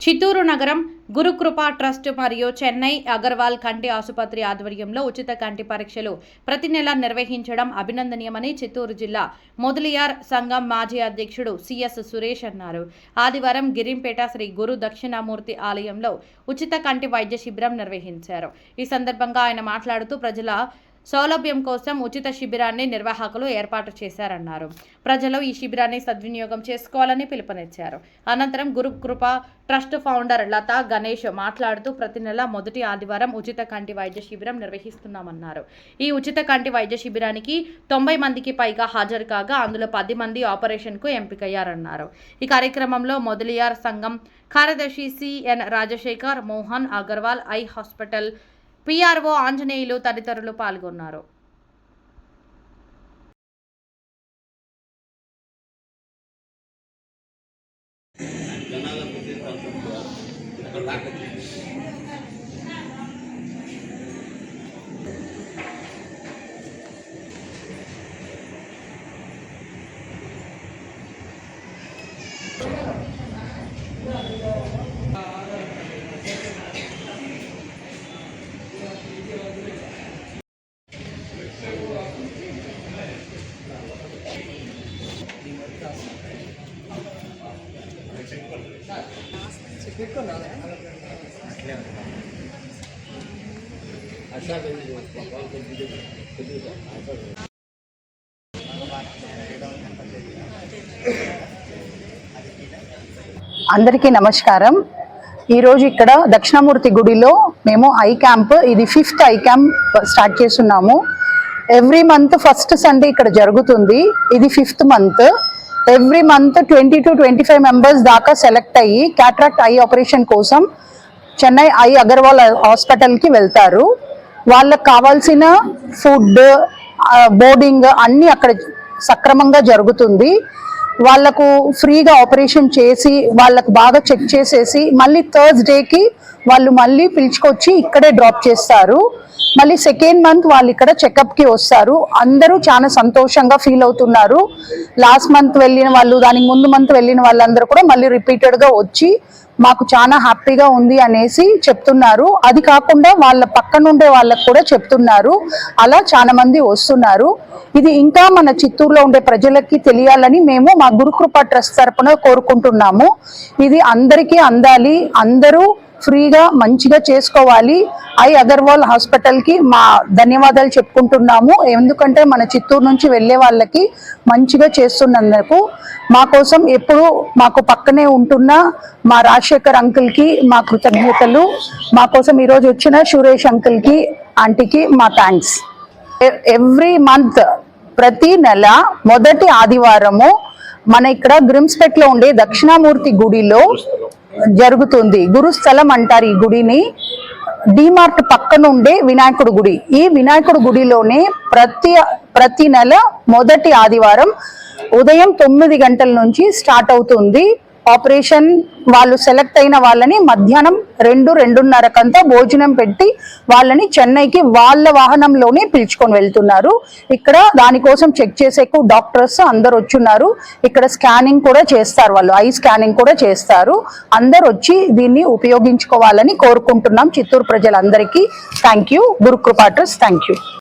చిత్తూరు నగరం గురుకృప ట్రస్ట్ మరియు చెన్నై అగర్వాల్ కంటి ఆసుపత్రి ఆధ్వర్యంలో ఉచిత కంటి పరీక్షలు ప్రతి నెల నిర్వహించడం అభినందనీయమని చిత్తూరు జిల్లా మొదలియార్ సంఘం మాజీ అధ్యక్షుడు సిఎస్ సురేష్ అన్నారు. ఆదివారం గిరింపేట శ్రీ గురు దక్షిణామూర్తి ఆలయంలో ఉచిత కంటి వైద్య శిబిరం నిర్వహించారు. ఈ సందర్భంగా ఆయన మాట్లాడుతూ ప్రజల సౌలభ్యం కోసం ఉచిత శిబిరాన్ని నిర్వాహకులు ఏర్పాటు చేశారన్నారు. ప్రజలు ఈ శిబిరాన్ని సద్వినియోగం చేసుకోవాలని పిలుపునిచ్చారు. అనంతరం గురుకృప ట్రస్ట్ ఫౌండర్ లతా గణేష్ మాట్లాడుతూ ప్రతి నెల మొదటి ఆదివారం ఉచిత కంటి వైద్య శిబిరం నిర్వహిస్తున్నామన్నారు. ఈ ఉచిత కంటి వైద్య శిబిరానికి 90 మందికి పైగా హాజరు కాగా అందులో 10 మంది ఆపరేషన్కు ఎంపికయ్యారన్నారు. ఈ కార్యక్రమంలో మొదలియార్ సంఘం కార్యదర్శి CN Rajasekhar, Mohan, Agarwal, eye hospital PRO Anjaneyulu తదితరులు పాల్గొన్నారు. అందరికీ నమస్కారం. ఈరోజు ఇక్కడ దక్షిణామూర్తి గుడిలో మేము ఐ క్యాంప్, ఇది 5th ఐ క్యాంప్ స్టార్ట్ చేస్తున్నాము. ఎవ్రీ మంత్ ఫస్ట్ సండే ఇక్కడ జరుగుతుంది. ఇది 5th month. Every month 20 to 25 members దాకా సెలెక్ట్ అయ్యి క్యాట్రాక్ట్ ఐ ఆపరేషన్ కోసం చెన్నై ఐ అగర్వాల్ హాస్పిటల్కి వెళ్తారు. వాళ్ళకు కావాల్సిన ఫుడ్, బోర్డింగ్ అన్నీ అక్కడ సక్రమంగా జరుగుతుంది. వాళ్ళకు ఫ్రీగా ఆపరేషన్ చేసి వాళ్ళకు బాగా చెక్ చేసేసి మళ్ళీ థర్స్డేకి వాళ్ళు మళ్ళీ పిలుచుకొచ్చి ఇక్కడే డ్రాప్ చేస్తారు. మళ్ళీ సెకండ్ మంత్ వాళ్ళు ఇక్కడ చెకప్కి వస్తారు. అందరూ చాలా సంతోషంగా ఫీల్ అవుతున్నారు. లాస్ట్ మంత్ వెళ్ళిన వాళ్ళు, దానికి ముందు మంత్ వెళ్ళిన వాళ్ళందరూ కూడా మళ్ళీ రిపీటెడ్గా వచ్చి మాకు చాలా హ్యాపీగా ఉంది అనేసి చెప్తున్నారు. అది కాకుండా వాళ్ళ పక్కనుండే వాళ్ళకు కూడా చెప్తున్నారు. అలా చాలా మంది వస్తున్నారు. ఇది ఇంకా మన చిత్తూరులో ఉండే ప్రజలకి తెలియాలని మేము మా గురుకృప ట్రస్ట్ తరపున కోరుకుంటున్నాము. ఇది అందరికీ అందాలి, అందరూ ఫ్రీగా మంచిగా చేసుకోవాలి. ఐ అగర్వాల్ హాస్పిటల్కి మా ధన్యవాదాలు చెప్పుకుంటున్నాము. ఎందుకంటే మన చిత్తూరు నుంచి వెళ్ళే వాళ్ళకి మంచిగా చేస్తున్నందుకు. మా కోసం ఎప్పుడు మాకు పక్కనే ఉంటున్న మా రాజశేఖర్ అంకుల్కి మా కృతజ్ఞతలు. మా కోసం ఈరోజు వచ్చిన సురేష్ అంకుల్కి, ఆంటీకి మా థ్యాంక్స్. ఎవ్రీ మంత్ ప్రతి నెల మొదటి ఆదివారము మన ఇక్కడ గ్రిమ్స్పేట్లో ఉండే దక్షిణామూర్తి గుడిలో జరుగుతుంది. గురుస్థలం అంటారు ఈ గుడిని. డిమార్ట్ పక్కన ఉండే వినాయకుడు గుడి. ఈ వినాయకుడు గుడిలోనే ప్రతి నెల మొదటి ఆదివారం ఉదయం 9 గంటల నుంచి స్టార్ట్ అవుతుంది ఆపరేషన్. వాళ్ళు సెలెక్ట్ అయిన వాళ్ళని మధ్యాహ్నం 2-2:30 భోజనం పెట్టి వాళ్ళని చెన్నైకి వాళ్ళ వాహనంలోనే పిలుచుకొని వెళ్తున్నారు. ఇక్కడ దానికోసం చెక్ చేసేకు డాక్టర్స్ అందరు వచ్చున్నారు. ఇక్కడ స్కానింగ్ కూడా చేస్తారు, వాళ్ళు ఐ స్కానింగ్ కూడా చేస్తారు. అందరు వచ్చి దీన్ని ఉపయోగించుకోవాలని కోరుకుంటున్నాం చిత్తూరు ప్రజలందరికీ. Thank you Gurukripa trust. Thank you.